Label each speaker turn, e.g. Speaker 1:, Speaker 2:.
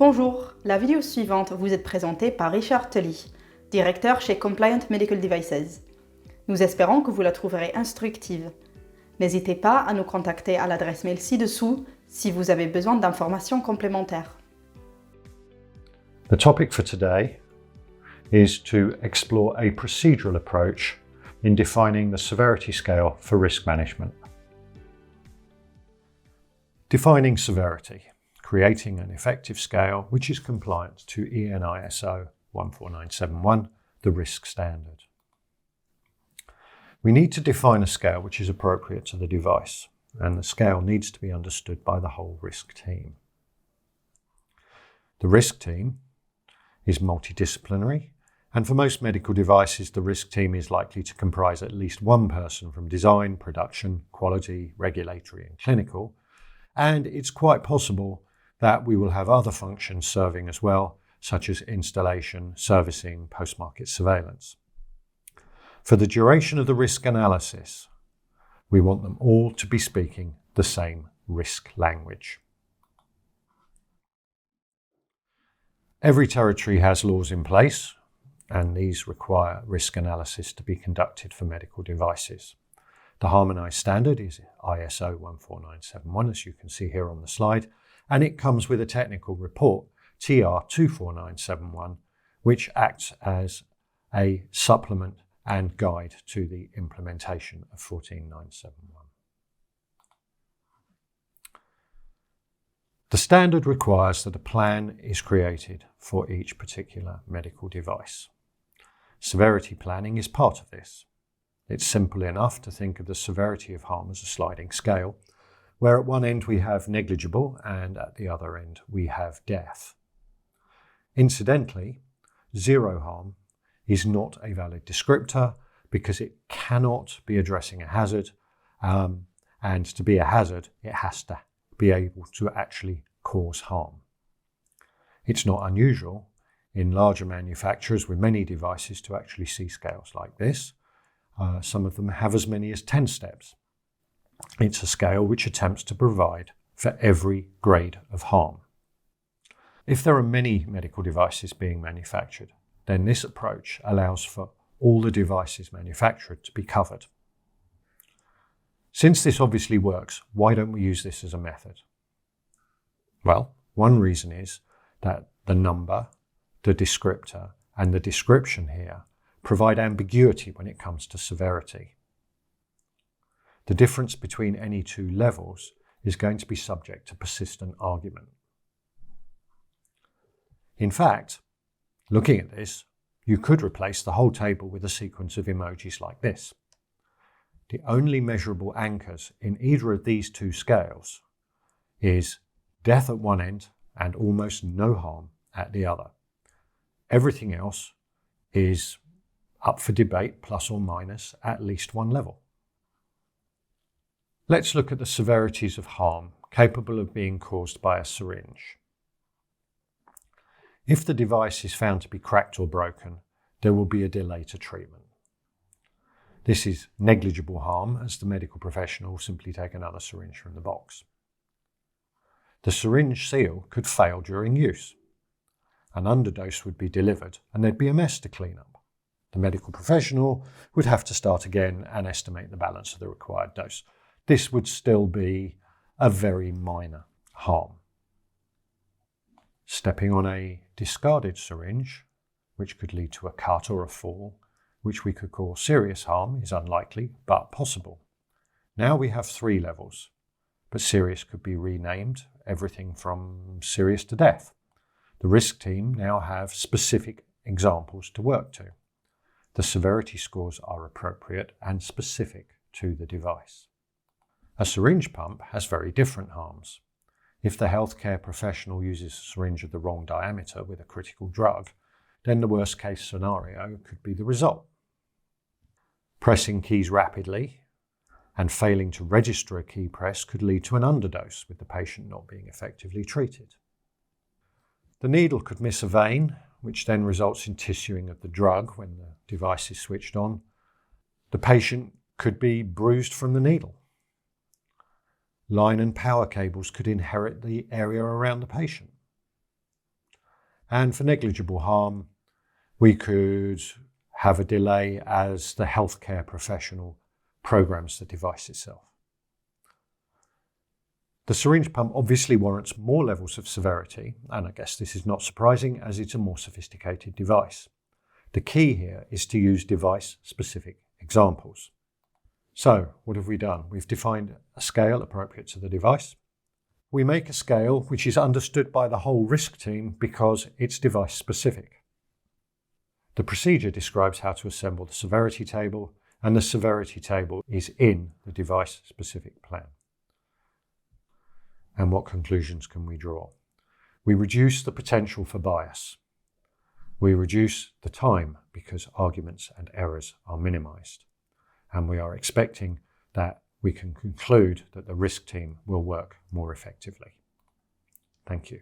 Speaker 1: Bonjour, la vidéo suivante vous est présentée par Richard Tully, directeur chez Compliant Medical Devices. Nous espérons que vous la trouverez instructive. N'hésitez pas à nous contacter à l'adresse mail ci-dessous si vous avez besoin d'informations complémentaires.
Speaker 2: The topic for today is to explore a procedural approach in defining the severity scale for risk management. Defining severity, creating an effective scale which is compliant to EN/ISO 14971, the risk standard. We need to define a scale which is appropriate to the device, and the scale needs to be understood by the whole risk team. The risk team is multidisciplinary, and for most medical devices, the risk team is likely to comprise at least one person from design, production, quality, regulatory, and clinical, and it's quite possible that we will have other functions serving as well, such as installation, servicing, post-market surveillance. For the duration of the risk analysis, we want them all to be speaking the same risk language. Every territory has laws in place, and these require risk analysis to be conducted for medical devices. The harmonised standard is ISO 14971, as you can see here on the slide, and it comes with a technical report, TR 24971, which acts as a supplement and guide to the implementation of 14971. The standard requires that a plan is created for each particular medical device. Severity planning is part of this. It's simple enough to think of the severity of harm as a sliding scale, where at one end we have negligible and at the other end we have death. Incidentally, zero harm is not a valid descriptor because it cannot be addressing a hazard, and to be a hazard, it has to be able to actually cause harm. It's not unusual in larger manufacturers with many devices to actually see scales like this. Some of them have as many as 10 steps. It's a scale which attempts to provide for every grade of harm. If there are many medical devices being manufactured, then this approach allows for all the devices manufactured to be covered. Since this obviously works, why don't we use this as a method? Well, one reason is that the number, the descriptor, and the description here provide ambiguity when it comes to severity. The difference between any two levels is going to be subject to persistent argument. In fact, looking at this, you could replace the whole table with a sequence of emojis like this. The only measurable anchors in either of these two scales is death at one end and almost no harm at the other. Everything else is up for debate, plus or minus at least one level. Let's look at the severities of harm capable of being caused by a syringe. If the device is found to be cracked or broken, there will be a delay to treatment. This is negligible harm, as the medical professional will simply take another syringe from the box. The syringe seal could fail during use. An underdose would be delivered and there'd be a mess to clean up. The medical professional would have to start again and estimate the balance of the required dose. This would still be a very minor harm. Stepping on a discarded syringe, which could lead to a cut or a fall, which we could call serious harm, is unlikely but possible. Now we have three levels, but serious could be renamed, everything from serious to death. The risk team now have specific examples to work to. The severity scores are appropriate and specific to the device. A syringe pump has very different harms. If the healthcare professional uses a syringe of the wrong diameter with a critical drug, then the worst case scenario could be the result. Pressing keys rapidly and failing to register a key press could lead to an underdose, with the patient not being effectively treated. The needle could miss a vein, which then results in tissuing of the drug when the device is switched on. The patient could be bruised from the needle. Line and power cables could inherit the area around the patient. And for negligible harm, we could have a delay as the healthcare professional programs the device itself. The syringe pump obviously warrants more levels of severity, and I guess this is not surprising as it's a more sophisticated device. The key here is to use device-specific examples. So, what have we done? We've defined a scale appropriate to the device. We make a scale which is understood by the whole risk team because it's device-specific. The procedure describes how to assemble the severity table, and the severity table is in the device-specific plan. And what conclusions can we draw? We reduce the potential for bias. We reduce the time because arguments and errors are minimized. And we are expecting that we can conclude that the risk team will work more effectively. Thank you.